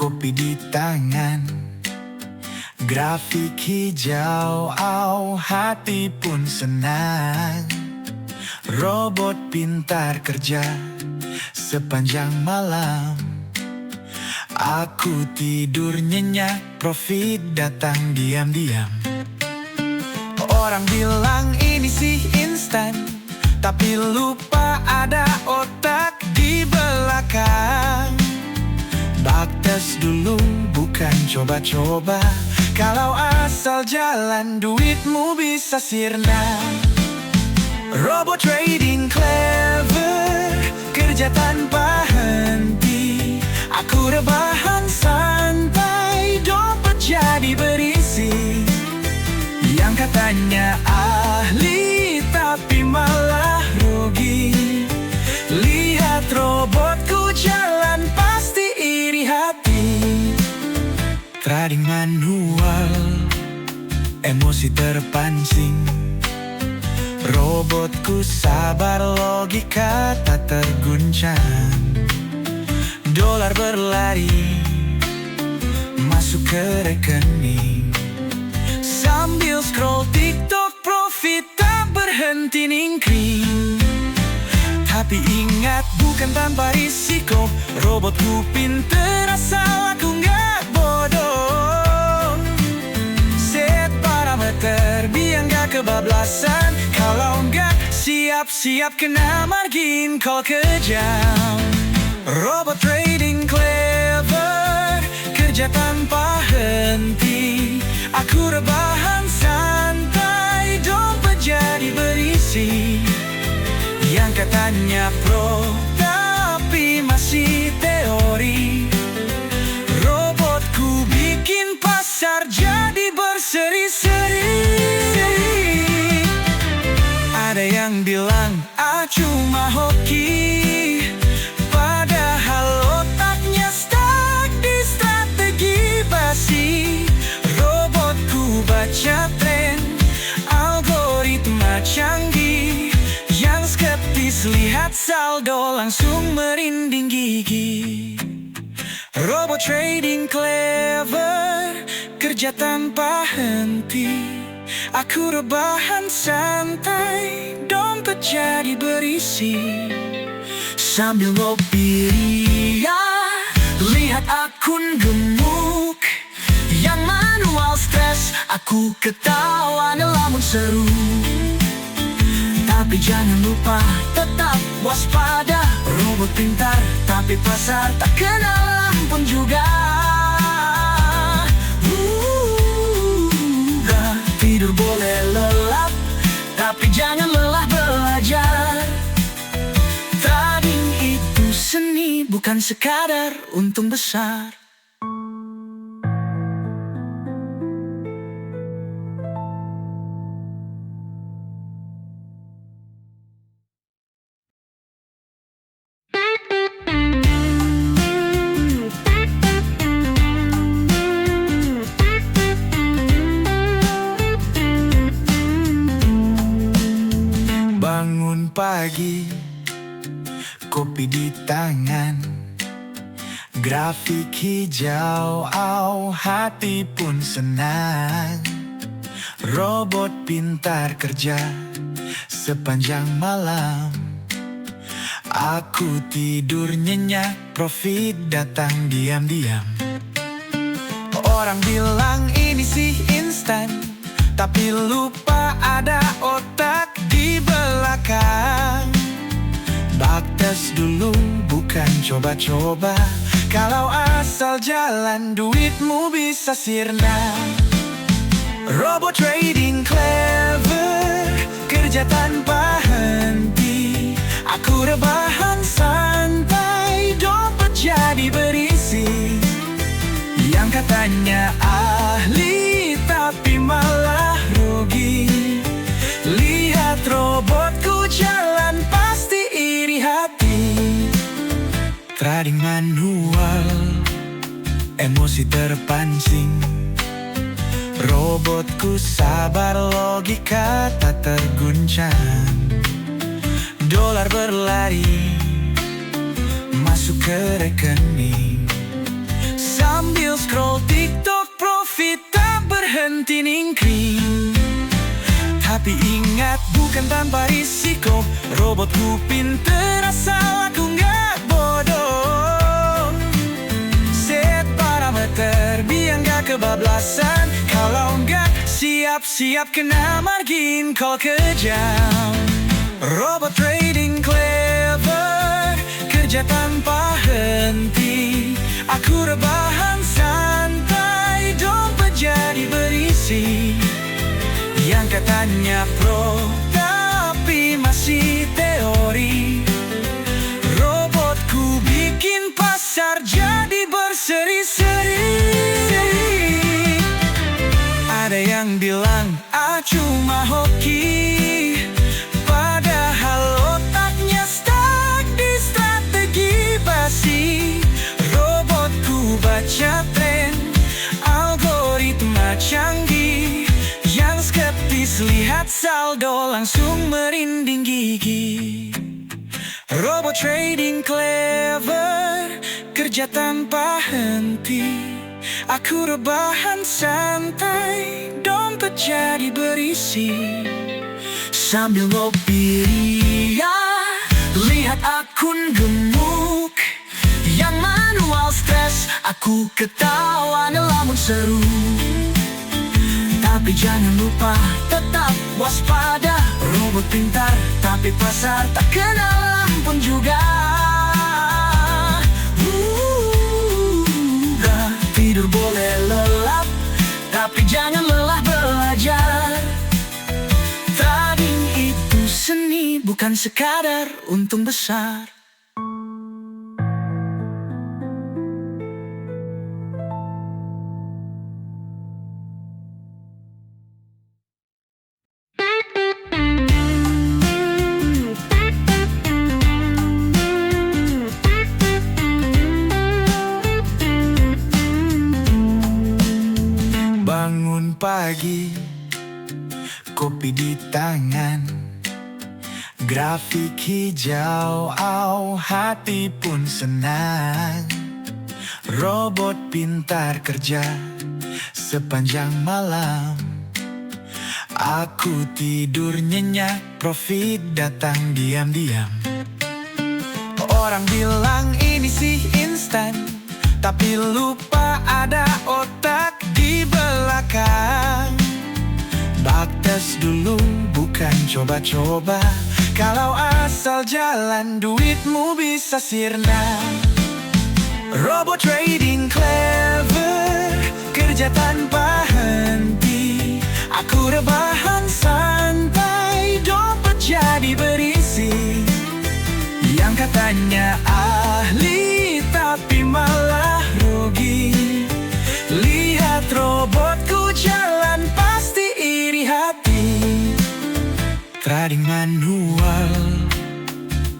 kopi di tangan, grafik hijau, hati pun senang. Robot pintar kerja sepanjang malam. Aku tidur nyenyak, profit datang diam-diam. Orang bilang ini sih instan, tapi lupa ada otak di belakang. Baktes dulu, bukan coba-coba. Kalau asal jalan, duitmu bisa sirna. Robot trading clever, kerja tanpa henti. Aku rebahan santai, dompet jadi berisi. Yang katanya ahli, tapi malah rugi. Lihat robotku jalan, pasti iri hati. Trading manual, emosi terpancing. Robotku sabar, logika tak terguncang. Dolar berlari masuk ke rekening. Sambil scroll TikTok, profit tak berhenti ningkring. Tapi ingat, bukan tanpa risiko. Robotku pinter asal aku nggak bodoh. Set parameter biar nggak kebablasan. Kalau nggak siap-siap kena margin call kejam. Robot trading clever, kerja tanpa henti. Aku rebahan santai, dompet jadi berisi. Yang katanya pro, tapi masih teori. Robotku bikin pasar jadi berseri-seri. Ada yang bilang, cuma hoki. Padahal otaknya stuck di strategi basi. Robotku baca tren, algoritma canggih. Yang skeptis lihat saldo langsung merinding gigi. Robot trading clever, kerja tanpa henti. Aku rebahan santai, dompet jadi berisi. Sambil ngopi ria, lihat akun gemuk. Yang manual stres, aku ketawa ngelamun seru. Tapi jangan lupa, tetap waspada. Robot pintar, tapi pasar tak kenal ampun juga. Tidur boleh lelap, tapi jangan lelah belajar. Trading itu seni, bukan sekadar untung besar. Bangun pagi, kopi di tangan, grafik hijau, hati pun senang. Robot pintar kerja sepanjang malam. Aku tidur nyenyak, profit datang diam-diam. Orang bilang ini sih instan, tapi lupa ada otak di belakang. Baktes dulu, bukan coba-coba. Kalau asal jalan, duitmu bisa sirna. Robot trading clever, kerja tanpa henti. Aku rebahan santai, dompet jadi berisi. Yang katanya ahli, tapi malah rugi. Lihat robotku jalan, pasti iri hati. Trading manual, emosi terpancing. Robotku sabar, logika tak terguncang. Dolar berlari masuk ke rekening. scroll TikTok, profit tak berhenti ningkring. Tapi ingat, bukan tanpa risiko. Robotku pinter asal aku nggak bodoh. Set parameter biar nggak kebablasan. Kalau nggak siap-siap kena margin call kejam. Robot trading clever, kerja tanpa henti. Aku rebahan santai, dompet jadi berisi. Yang katanya pro, tapi masih teori. Robotku bikin pasar jadi berseri-seri. Ada yang bilang, cuma hoki, padahal otaknya stuck di strategi basi. Robotku baca tren, algoritma canggih. Yang skeptis lihat saldo langsung merinding gigi. Robot trading clever, kerja tanpa henti. Aku rebahan santai, dompet jadi berisi. Sambil ngopi ria, lihat akun gemuk. Yang manual stres, aku ketawa ngelamun seru. Tapi jangan lupa tetap waspada. Robot pintar, tapi pasar tak kenal ampun juga. Tidur boleh lelap, tapi jangan lelah belajar. Trading itu seni, bukan sekadar untung besar. Bangun pagi, kopi di tangan, grafik hijau, hati pun senang. Robot pintar kerja sepanjang malam. Aku tidur nyenyak, profit datang diam-diam. Orang bilang ini sih instan, tapi lupa ada otak di belakang. Baktes dulu, bukan coba-coba. Kalau asal jalan, duitmu bisa sirna. Robot trading clever, kerja tanpa henti. Aku rebahan santai, dompet jadi berisi. Yang katanya ahli, tapi malah rugi. Lihat robotku jalan, pasti iri hati. Trading manual,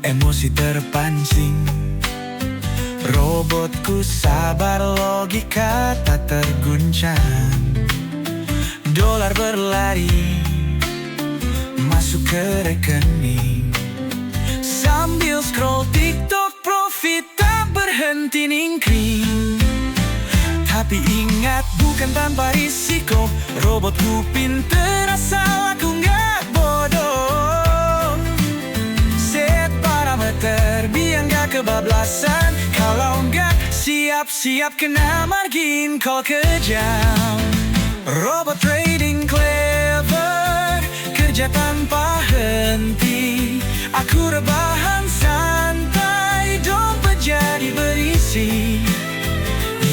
emosi terpancing. Robotku sabar, logika tak terguncang. Dolar berlari, masuk ke rekening. Sambil scroll TikTok, profit tak berhenti ningkring. Tapi ingat, bukan tanpa risiko. Robotku pinter asal aku nggak bodoh. Set parameter biar nggak kebablasan. Kalau nggak siap-siap kena margin call kejam. Robot trading clever, kerja tanpa henti. Aku rebahan santai, dompet jadi berisi.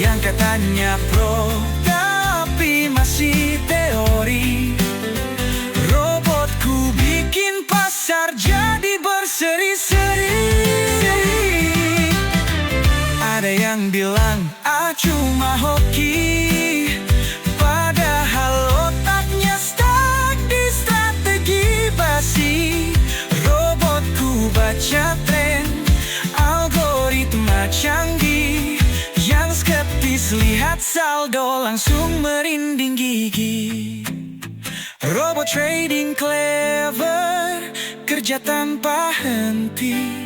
Yang katanya pro, tapi masih teori. Robotku bikin pasar jadi berseri-seri. Ada yang bilang, cuma hoki, padahal otaknya stuck di strategi basi. Robotku baca tren, algoritma canggih. Yang skeptis lihat saldo langsung merinding gigi. Robot trading clever, kerja tanpa henti.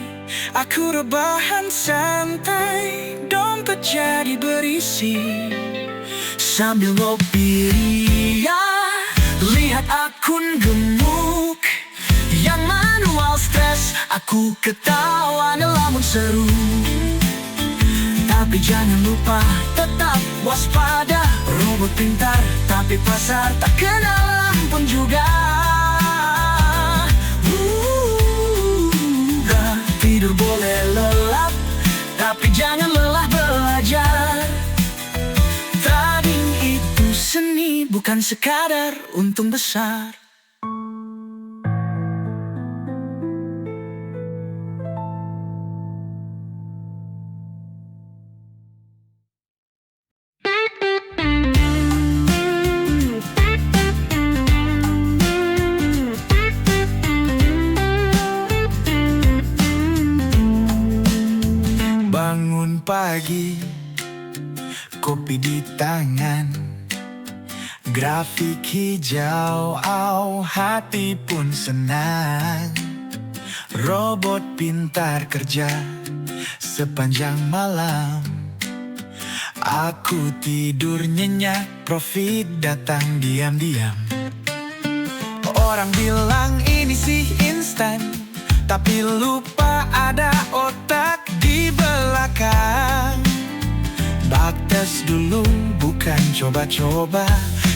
Aku rebahan santai, dompet jadi berisi. Sambil ngopi ria, lihat akun gemuk yang manual stres. Aku ketawa ngelamun seru. Tapi jangan lupa tetap waspada. Robot pintar tapi pasar tak kenal ampun juga. Tidur boleh lelap, tapi jangan lelah belajar. Trading itu seni, bukan sekadar untung besar. Bangun pagi, kopi di tangan, grafik hijau, hati pun senang. Robot pintar kerja sepanjang malam. Aku tidur nyenyak, profit datang diam-diam. Orang bilang ini sih instan, tapi lupa ada otak di belakang. Baktes dulu, bukan coba-coba.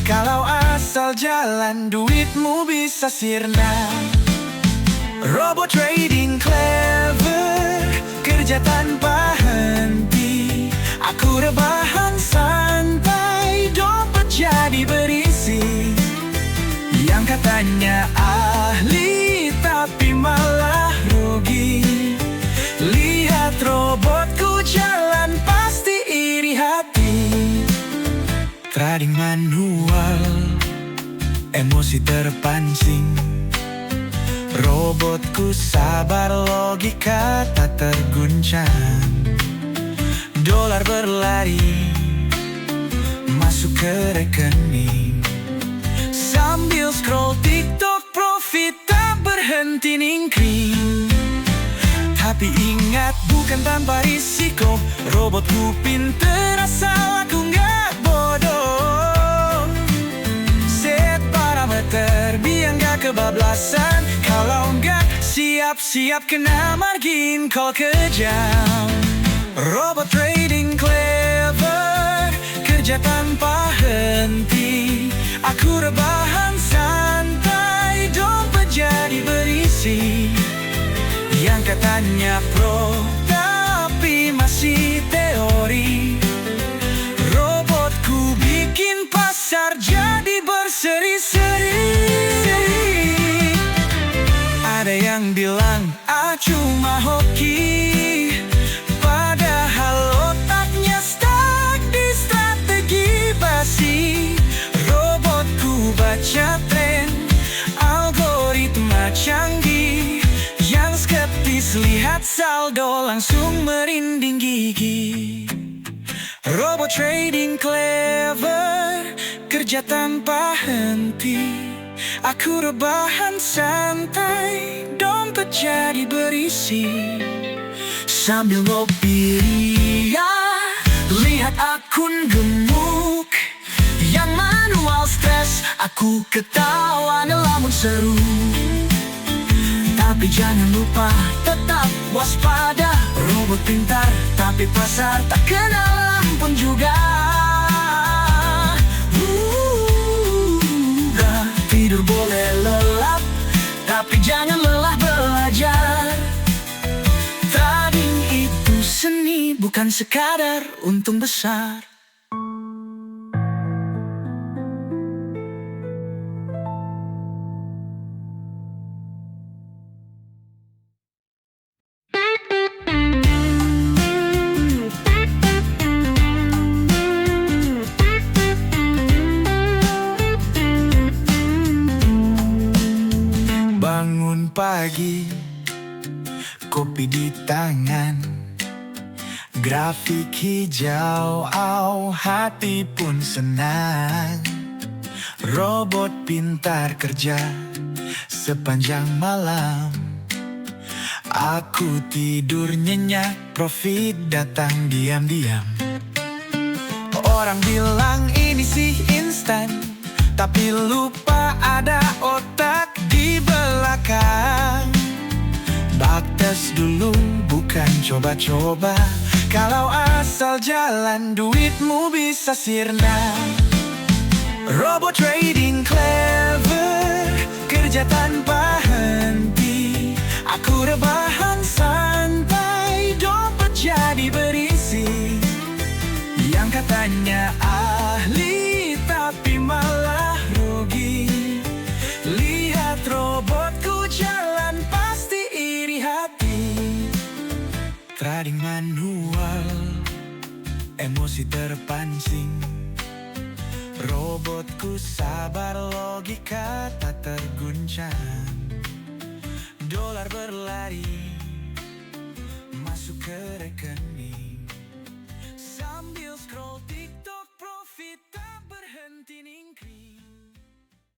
Kalau asal jalan, duitmu bisa sirna. Robot trading clever, kerja tanpa henti. Aku rebahan santai, dompet jadi berisi. Yang katanya ahli, tapi malah rugi. Lihat robotku jalan, pasti iri hati. Trading manual, emosi terpancing. Robotku sabar, logika tak terguncang. Dolar berlari masuk ke rekening. Sambil scroll TikTok, profit tak berhenti ningkring. Tapi ingat, bukan tanpa risiko. Robotku pinter asal aku nggak bodoh. Set parameter biar nggak kebablasan. Kalau nggak siap-siap kena margin call kejam. Robot trading clever, kerja tanpa henti. Aku rebahan santai, dompet jadi berisi. Yang katanya pro, tapi masih teori. Robotku bikin pasar jadi berseri-seri. Ada yang bilang, cuma hoki. Padahal otaknya stuck di strategi basi. Robotku baca tren, algoritma canggih. Yang skeptis lihat saldo langsung merinding gigi. Robot trading clever, kerja tanpa henti. Aku rebahan santai, dompet jadi berisi. Sambil ngopi ria, lihat akun gemuk yang manual stres. Aku ketawa ngelamun seru. Tapi jangan lupa tetap waspada. Robot pintar tapi pasar tak kenal ampun juga. Tidur boleh lelap, tapi jangan lelah belajar. Trading itu seni, bukan sekadar untung besar. Bangun pagi, kopi di tangan, grafik hijau, hati pun senang. Robot pintar kerja sepanjang malam. Aku tidur nyenyak, profit datang diam-diam. Orang bilang ini sih instan, tapi lupa ada otak di belakang. Baktes dulu, bukan coba-coba. Kalau asal jalan, duitmu bisa sirna. Robot trading clever, kerja tanpa henti. Aku rebahan santai, dompet jadi berisi. Yang katanya ahli, tapi malah rugi. Lihat robotku jalan, pasti iri hati. Trading manual, emosi terpancing. Robotku sabar, logika tak terguncang. Dolar berlari,